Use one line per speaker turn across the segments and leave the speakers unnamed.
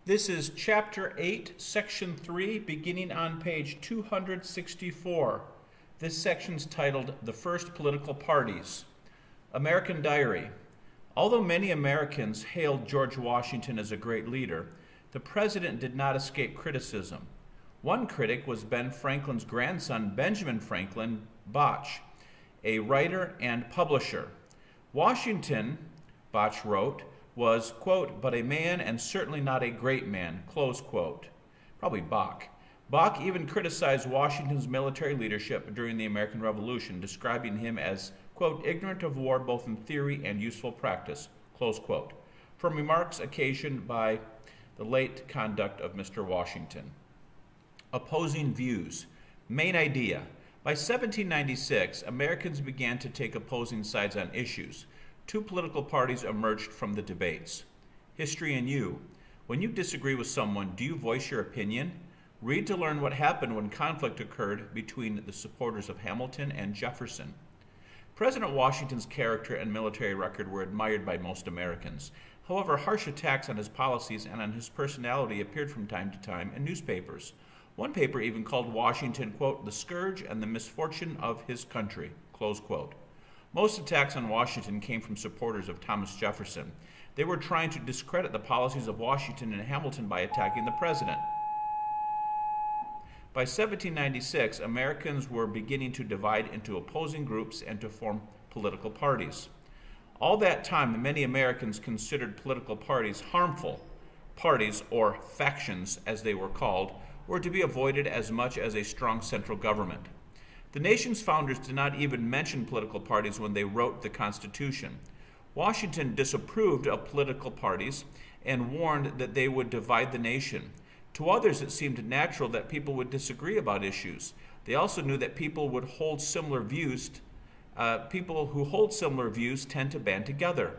This is Chapter 8, Section 3, beginning on page 264. This section's titled, The First Political Parties. American Diary. Although many Americans hailed George Washington as a great leader, the president did not escape criticism. One critic was Ben Franklin's grandson, Benjamin Franklin, Botch, a writer and publisher. Washington, Botch wrote, was, quote, but a man and certainly not a great man, close quote. Probably Bach. Bach even criticized Washington's military leadership during the American Revolution, describing him as, quote, ignorant of war both in theory and useful practice, close quote, from remarks occasioned by the late conduct of Mr. Washington. Opposing views. Main idea. By 1796, Americans began to take opposing sides on issues. Two political parties emerged from the debates. History and you. When you disagree with someone, do you voice your opinion? Read to learn what happened when conflict occurred between the supporters of Hamilton and Jefferson. President Washington's character and military record were admired by most Americans. However, harsh attacks on his policies and on his personality appeared from time to time in newspapers. One paper even called Washington, quote, the scourge and the misfortune of his country, close quote. Most attacks on Washington came from supporters of Thomas Jefferson. They were trying to discredit the policies of Washington and Hamilton by attacking the president. By 1796, Americans were beginning to divide into opposing groups and to form political parties. All that time, many Americans considered political parties harmful. Parties, or factions as they were called, were to be avoided as much as a strong central government. The nation's founders did not even mention political parties when they wrote the Constitution. Washington disapproved of political parties and warned that they would divide the nation. To others, it seemed natural that people would disagree about issues. They also knew that people who hold similar views tend to band together.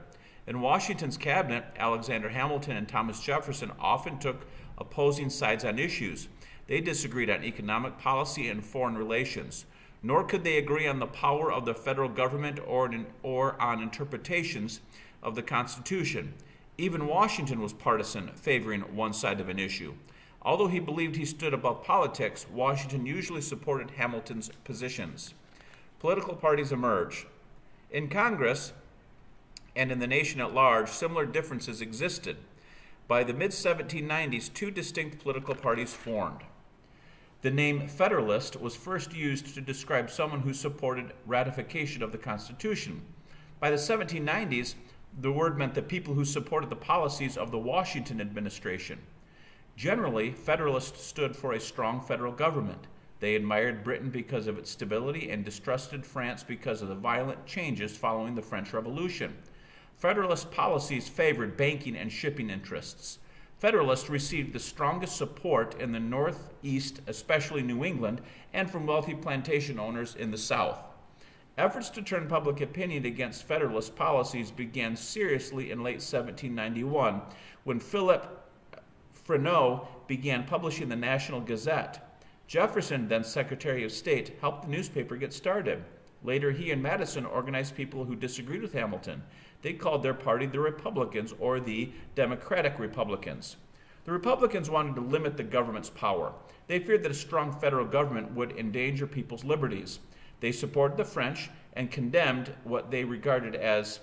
In Washington's cabinet, Alexander Hamilton and Thomas Jefferson often took opposing sides on issues. They disagreed on economic policy and foreign relations. Nor could they agree on the power of the federal government or on interpretations of the Constitution. Even Washington was partisan, favoring one side of an issue. Although he believed he stood above politics, Washington usually supported Hamilton's positions. Political parties emerge. In Congress and in the nation at large, similar differences existed. By the mid-1790s, two distinct political parties formed. The name Federalist was first used to describe someone who supported ratification of the Constitution. By the 1790s, the word meant the people who supported the policies of the Washington administration. Generally, Federalists stood for a strong federal government. They admired Britain because of its stability and distrusted France because of the violent changes following the French Revolution. Federalist policies favored banking and shipping interests. Federalists received the strongest support in the Northeast, especially New England, and from wealthy plantation owners in the South. Efforts to turn public opinion against Federalist policies began seriously in late 1791 when Philip Freneau began publishing the National Gazette. Jefferson, then Secretary of State, helped the newspaper get started. Later, he and Madison organized people who disagreed with Hamilton. They called their party the Republicans or the Democratic Republicans. The Republicans wanted to limit the government's power. They feared that a strong federal government would endanger people's liberties. They supported the French and condemned what they regarded as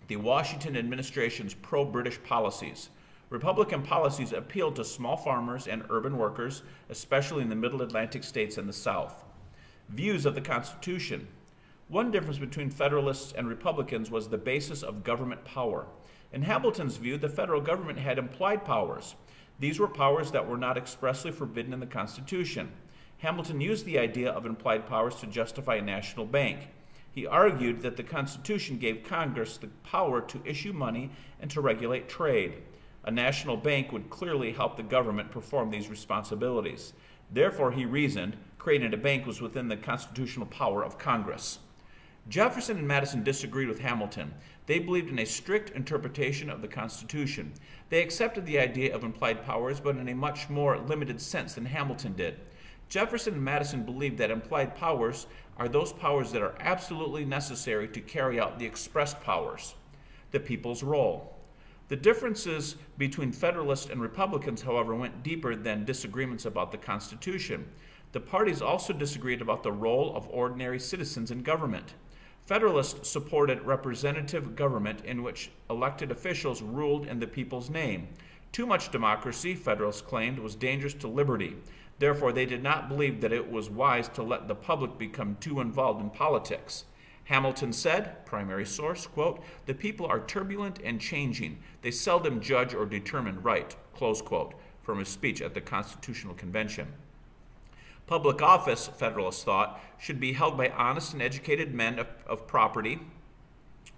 the Washington administration's pro-British policies. Republican policies appealed to small farmers and urban workers, especially in the Middle Atlantic states and the South. Views of the Constitution. One difference between Federalists and Republicans was the basis of government power. In Hamilton's view, the federal government had implied powers. These were powers that were not expressly forbidden in the Constitution. Hamilton used the idea of implied powers to justify a national bank. He argued that the Constitution gave Congress the power to issue money and to regulate trade. A national bank would clearly help the government perform these responsibilities. Therefore, he reasoned, creating a bank was within the constitutional power of Congress. Jefferson and Madison disagreed with Hamilton. They believed in a strict interpretation of the Constitution. They accepted the idea of implied powers, but in a much more limited sense than Hamilton did. Jefferson and Madison believed that implied powers are those powers that are absolutely necessary to carry out the expressed powers. The people's role. The differences between Federalists and Republicans, however, went deeper than disagreements about the Constitution. The parties also disagreed about the role of ordinary citizens in government. Federalists supported representative government in which elected officials ruled in the people's name. Too much democracy, Federalists claimed, was dangerous to liberty. Therefore, they did not believe that it was wise to let the public become too involved in politics. Hamilton said, primary source, quote, "The people are turbulent and changing. They seldom judge or determine right," close quote, from his speech at the Constitutional Convention. Public office, Federalists thought, should be held by honest and educated men of property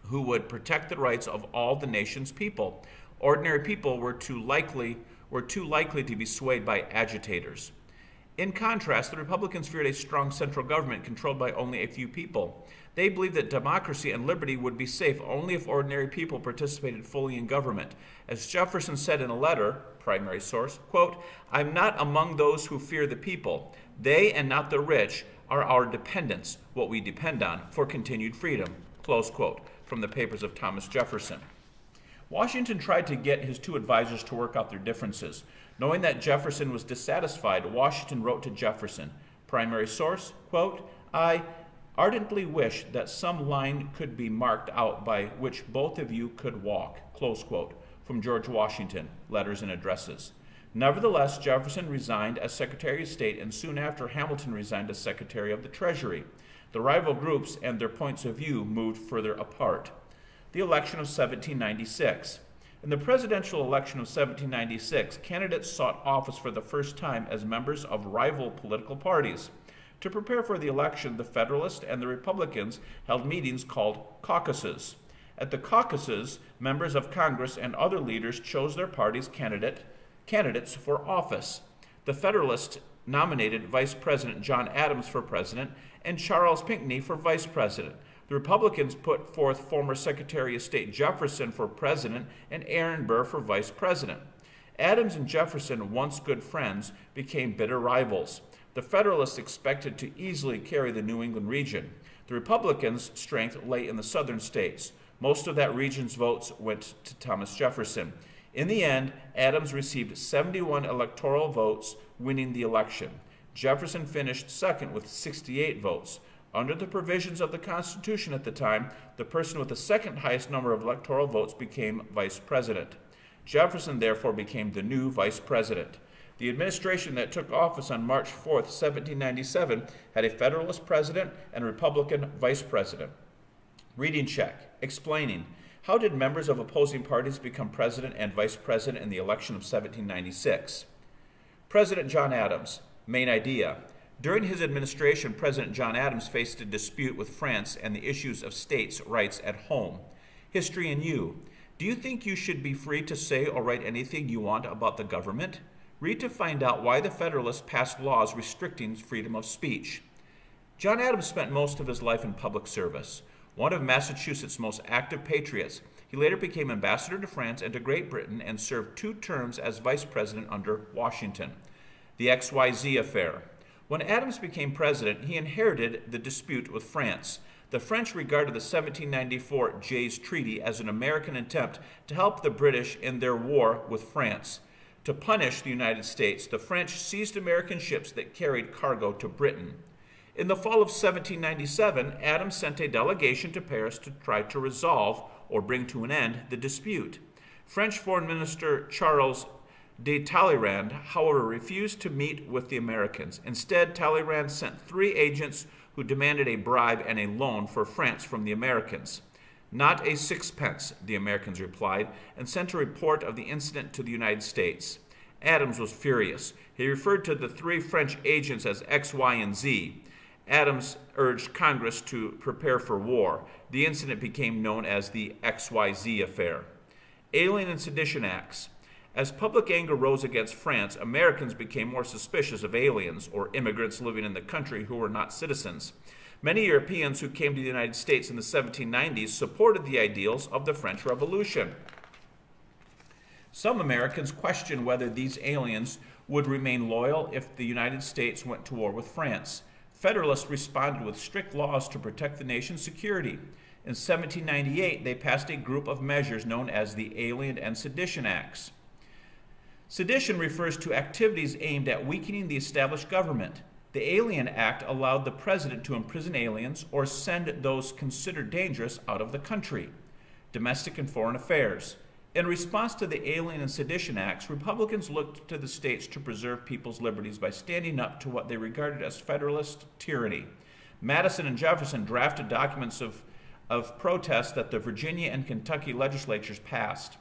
who would protect the rights of all the nation's people. Ordinary people were too likely to be swayed by agitators. In contrast, the Republicans feared a strong central government controlled by only a few people. They believed that democracy and liberty would be safe only if ordinary people participated fully in government. As Jefferson said in a letter, primary source, quote, "I'm not among those who fear the people. They, and not the rich, are our dependents, what we depend on, for continued freedom," close quote, from the papers of Thomas Jefferson. Washington tried to get his two advisors to work out their differences. Knowing that Jefferson was dissatisfied, Washington wrote to Jefferson, primary source, quote, "I ardently wish that some line could be marked out by which both of you could walk," close quote, from George Washington, Letters and Addresses. Nevertheless, Jefferson resigned as Secretary of State, and soon after Hamilton resigned as Secretary of the Treasury. The rival groups and their points of view moved further apart. The election of 1796. In the presidential election of 1796, candidates sought office for the first time as members of rival political parties. To prepare for the election, the Federalists and the Republicans held meetings called caucuses. At the caucuses, members of Congress and other leaders chose their party's candidates for office. The Federalists nominated Vice President John Adams for president and Charles Pinckney for vice president. The Republicans put forth former Secretary of State Jefferson for president and Aaron Burr for vice president. Adams and Jefferson, once good friends, became bitter rivals. The Federalists expected to easily carry the New England region. The Republicans' strength lay in the southern states. Most of that region's votes went to Thomas Jefferson. In the end, Adams received 71 electoral votes, winning the election. Jefferson finished second with 68 votes. Under the provisions of the Constitution at the time, the person with the second highest number of electoral votes became vice president. Jefferson therefore became the new vice president. The administration that took office on March 4th, 1797, had a Federalist president and a Republican vice president. Reading check. Explaining. How did members of opposing parties become president and vice president in the election of 1796? President John Adams. Main idea. During his administration, President John Adams faced a dispute with France and the issues of states' rights at home. History and you. Do you think you should be free to say or write anything you want about the government? Read to find out why the Federalists passed laws restricting freedom of speech. John Adams spent most of his life in public service. One of Massachusetts' most active patriots, he later became ambassador to France and to Great Britain and served 2 terms as vice president under Washington. The Xyz Affair. When Adams became president, he inherited the dispute with France. The French regarded the 1794 Xyz Treaty as an American attempt to help the British in their war with France. To punish the United States, the French seized American ships that carried cargo to Britain. In the fall of 1797, Adams sent a delegation to Paris to try to resolve or bring to an end the dispute. French Foreign Minister Charles de Talleyrand, however, refused to meet with the Americans. Instead, Talleyrand sent 3 agents who demanded a bribe and a loan for France from the Americans. Not a sixpence, the Americans replied, and sent a report of the incident to the United States. Adams was furious. He referred to the 3 French agents as X, Y, and Z. Adams urged Congress to prepare for war. The incident became known as the XYZ Affair. Alien and Sedition Acts. As public anger rose against France, Americans became more suspicious of aliens, or immigrants living in the country who were not citizens. Many Europeans who came to the United States in the 1790s supported the ideals of the French Revolution. Some Americans questioned whether these aliens would remain loyal if the United States went to war with France. Federalists responded with strict laws to protect the nation's security. In 1798, they passed a group of measures known as the Alien and Sedition Acts. Sedition refers to activities aimed at weakening the established government. The Alien Act allowed the president to imprison aliens or send those considered dangerous out of the country. Domestic and foreign affairs. In response to the Alien and Sedition Acts, Republicans looked to the states to preserve people's liberties by standing up to what they regarded as Federalist tyranny. Madison and Jefferson drafted documents of protest that the Virginia and Kentucky legislatures passed.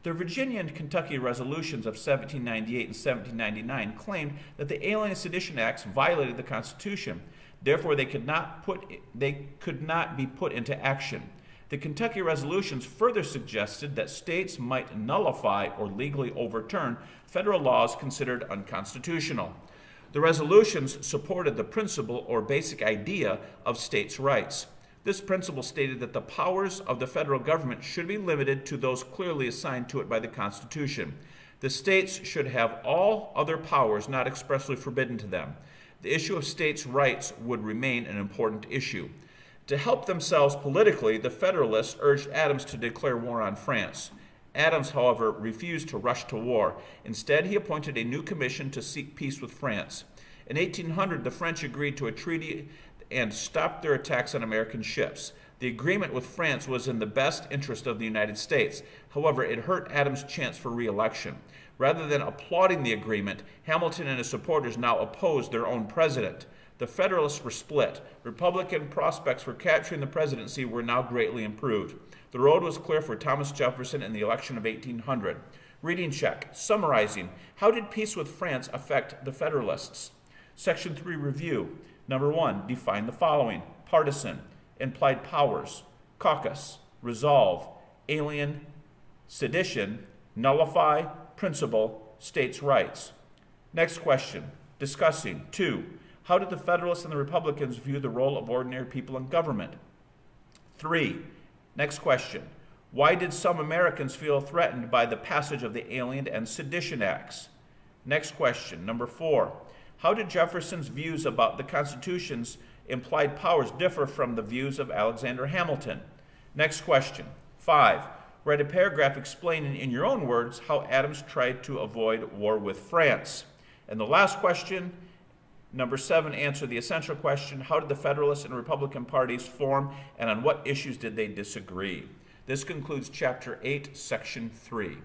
The Virginia and Kentucky resolutions of 1798 and 1799 claimed that the Alien and Sedition Acts violated the Constitution. Therefore, they could not be put into action. The Kentucky resolutions further suggested that states might nullify or legally overturn federal laws considered unconstitutional. The resolutions supported the principle or basic idea of states' rights. This principle stated that the powers of the federal government should be limited to those clearly assigned to it by the Constitution. The states should have all other powers not expressly forbidden to them. The issue of states' rights would remain an important issue. To help themselves politically, the Federalists urged Adams to declare war on France. Adams, however, refused to rush to war. Instead, he appointed a new commission to seek peace with France. In 1800, the French agreed to a treaty and stopped their attacks on American ships. The agreement with France was in the best interest of the United States. However, it hurt Adams' chance for re-election. Rather than applauding the agreement, Hamilton and his supporters now opposed their own president. The Federalists were split. Republican prospects for capturing the presidency were now greatly improved. The road was clear for Thomas Jefferson in the election of 1800. Reading check. Summarizing. How did peace with France affect the Federalists? Section 3 review. Number 1, define the following: partisan, implied powers, caucus, resolve, alien, sedition, nullify, principle, states' rights. Next question, discussing. 2, how did the Federalists and the Republicans view the role of ordinary people in government? 3, next question, why did some Americans feel threatened by the passage of the Alien and Sedition Acts? Next question, number 4, how did Jefferson's views about the Constitution's implied powers differ from the views of Alexander Hamilton? Next question. 5. Write a paragraph explaining in your own words how Adams tried to avoid war with France. And the last question, number 7, answer the essential question: how did the Federalist and Republican parties form, and on what issues did they disagree? This concludes Chapter 8, Section 3.